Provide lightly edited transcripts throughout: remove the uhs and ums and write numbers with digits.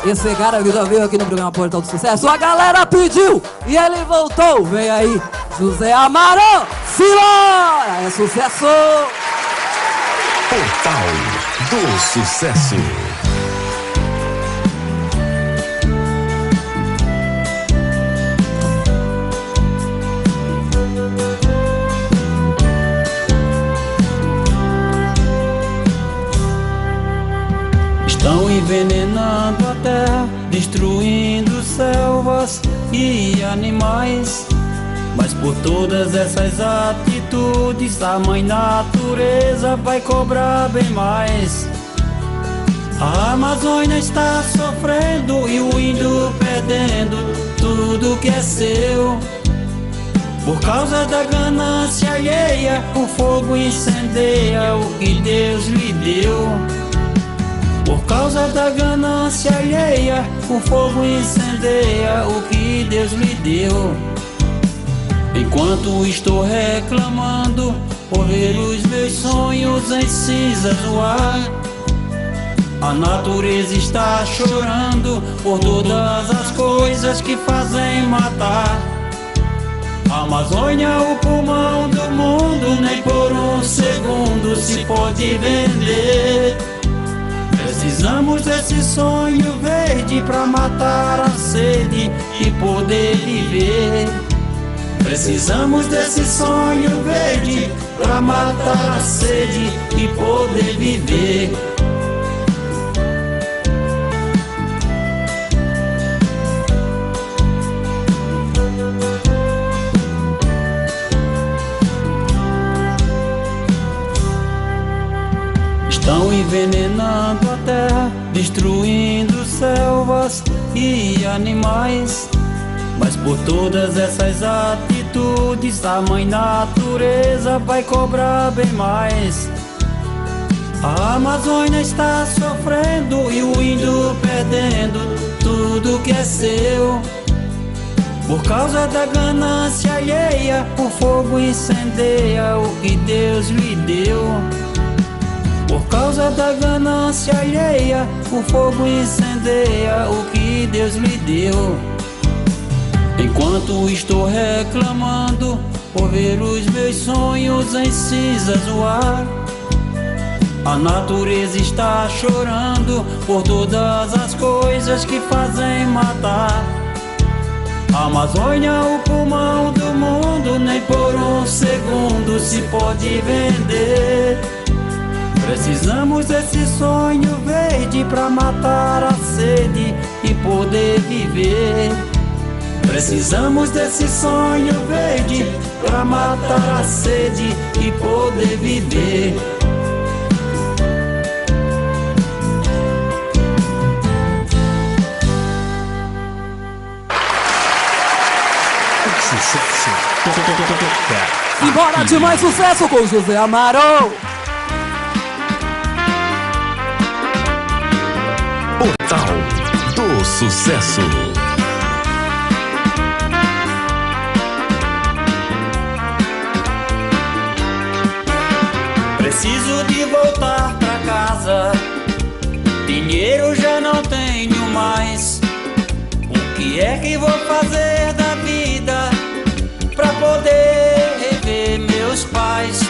Esse cara que já veio aqui no programa Portal do Sucesso, a galera pediu e ele voltou. Vem aí, José Amaro, Simbora! É sucesso! Portal do Sucesso. Estão envenenando a terra, destruindo selvas e animais. Mas por todas essas atitudes, a mãe natureza vai cobrar bem mais. A Amazônia está sofrendo e o índio perdendo tudo que é seu. Por causa da ganância alheia, o fogo incendeia o que Deus lhe deu. Por causa da ganância alheia, o fogo incendeia o que Deus lhe deu. Enquanto estou reclamando por ver os meus sonhos em cinzas no ar, a natureza está chorando por todas as coisas que fazem matar. A Amazônia, o pulmão do mundo, nem por um segundo se pode vender. Precisamos desse sonho verde pra matar a sede e poder viver. Precisamos desse sonho verde pra matar a sede e poder viver. Estão envenenando a terra, destruindo selvas e animais. Mas por todas essas atitudes, a mãe natureza vai cobrar bem mais. A Amazônia está sofrendo e o índio perdendo tudo que é seu. Por causa da ganância alheia, o fogo incendeia o que Deus lhe deu. Por causa da ganância alheia, o fogo incendeia o que Deus lhe deu. Enquanto estou reclamando por ver os meus sonhos em cinzas no ar, a natureza está chorando por todas as coisas que fazem matar. A Amazônia, o pulmão do mundo, nem por um segundo se pode vender. Precisamos desse sonho verde pra matar a sede e poder viver. Precisamos desse sonho verde pra matar a sede e poder viver. Sucesso. Simbora de mais sucesso com José Amaro. Portal do Sucesso. Preciso de voltar pra casa, dinheiro já não tenho mais. O que é que vou fazer da vida pra poder rever meus pais?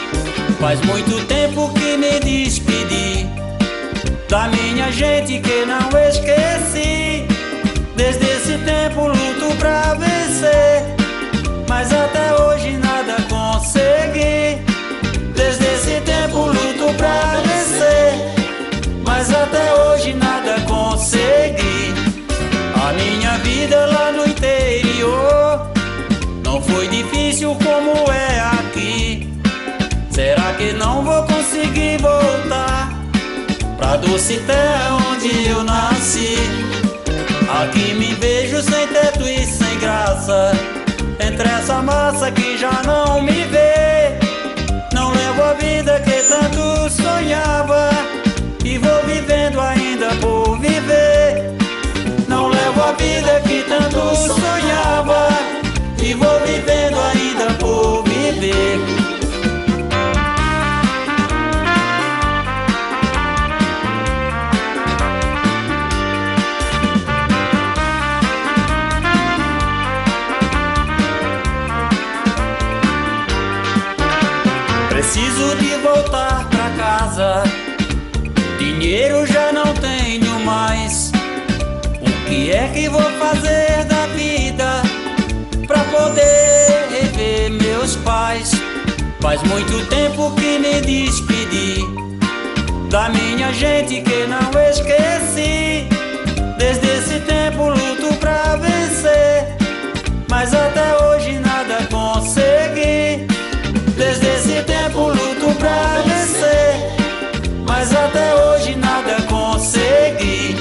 Faz muito tempo que me despedi da minha gente que não esqueci. Desde esse tempo luto pra vencer, mas até hoje nada consegui. Desde esse tempo luto pra vencer, mas até hoje nada consegui. A minha vida lá no interior não foi difícil como é aqui. Será que não vou conseguir voltar pra doce terra onde eu nasci? Aqui me vejo sem teto e sem graça, entre essa massa que já não me vê. Não levo a vida que tanto sonhava e vou vivendo ainda por viver. Não levo a vida que tanto sonhava e vou vivendo ainda por viver. O que é que vou fazer da vida pra poder rever meus pais? Faz muito tempo que me despedi da minha gente que não esqueci. Desde esse tempo luto pra vencer, mas até hoje nada consegui. Desde esse tempo luto pra vencer, mas até hoje nada consegui.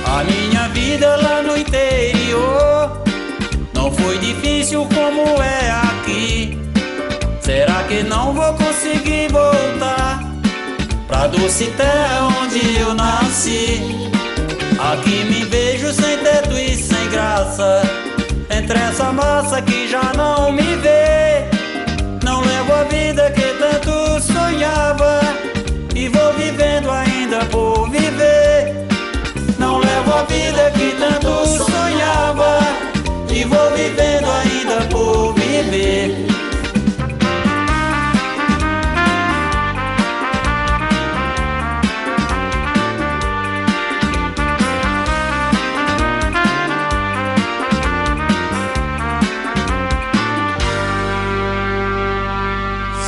A minha vida lá no interior não foi difícil como é aqui. Será que não vou conseguir voltar pra doce terra onde eu nasci? Aqui me vejo sem teto e sem graça, entre essa massa que já não me vê. Não levo a vida que tanto sonhava e vou vivendo ainda por viver. Não levo a vida que tanto sonhava e vou vivendo ainda por viver.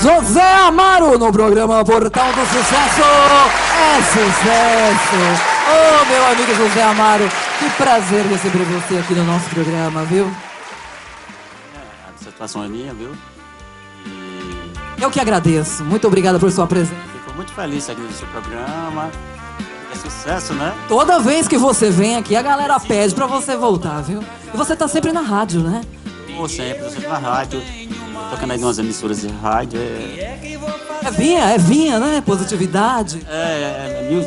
José Amaro no programa Portal do Sucesso. É sucesso! Ô, meu amigo José Amaro, que prazer receber você aqui no nosso programa, viu? A satisfação é minha, viu? E Eu que agradeço. Muito obrigado por sua presença. fico muito feliz aqui no seu programa. É sucesso, né? Toda vez que você vem aqui, a galera pede pra você voltar, viu? E você tá sempre na rádio, né? Ou sempre na rádio, tocando aí em umas emissoras de rádio. É vinha, né? Positividade.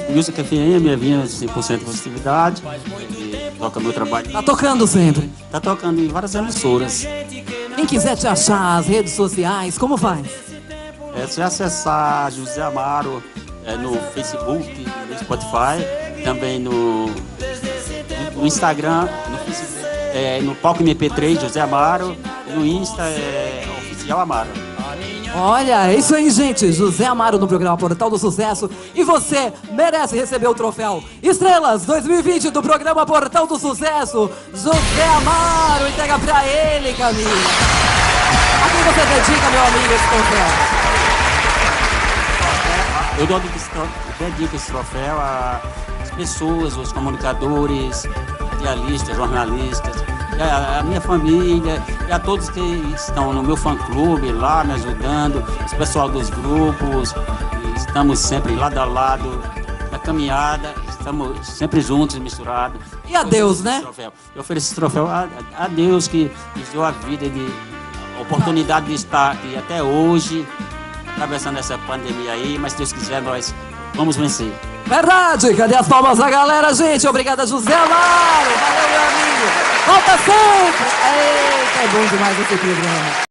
Music FM, é vinha 100% positividade. E toca meu trabalho. Tá tocando sempre. Tá tocando em várias emissoras. Quem quiser te achar, as redes sociais, como faz? É só acessar José Amaro no Facebook, no Spotify, também no Instagram, no Facebook, no Palco MP3, José Amaro, no Insta Oficial Amaro. Olha, é isso aí, gente. José Amaro no programa Portal do Sucesso. E você merece receber o troféu Estrelas 2020 do programa Portal do Sucesso. José Amaro, entrega pra ele, Camila. A quem você dedica, meu amigo, esse troféu? Eu dedico esse troféu às pessoas, aos comunicadores, radialistas, jornalistas, a minha família e a todos que estão no meu fã-clube lá me ajudando, os pessoal dos grupos. Estamos sempre lado a lado na caminhada, estamos sempre juntos e misturados. E a Deus, né? Eu ofereço esse troféu a Deus que nos deu a vida, a oportunidade de estar aqui até hoje, atravessando essa pandemia aí, mas se Deus quiser nós vamos vencer. Verdade! Cadê as palmas da galera, gente? Obrigada, José Amaro! Valeu, meu amigo! Volta sempre! Eita, é bom demais esse programa.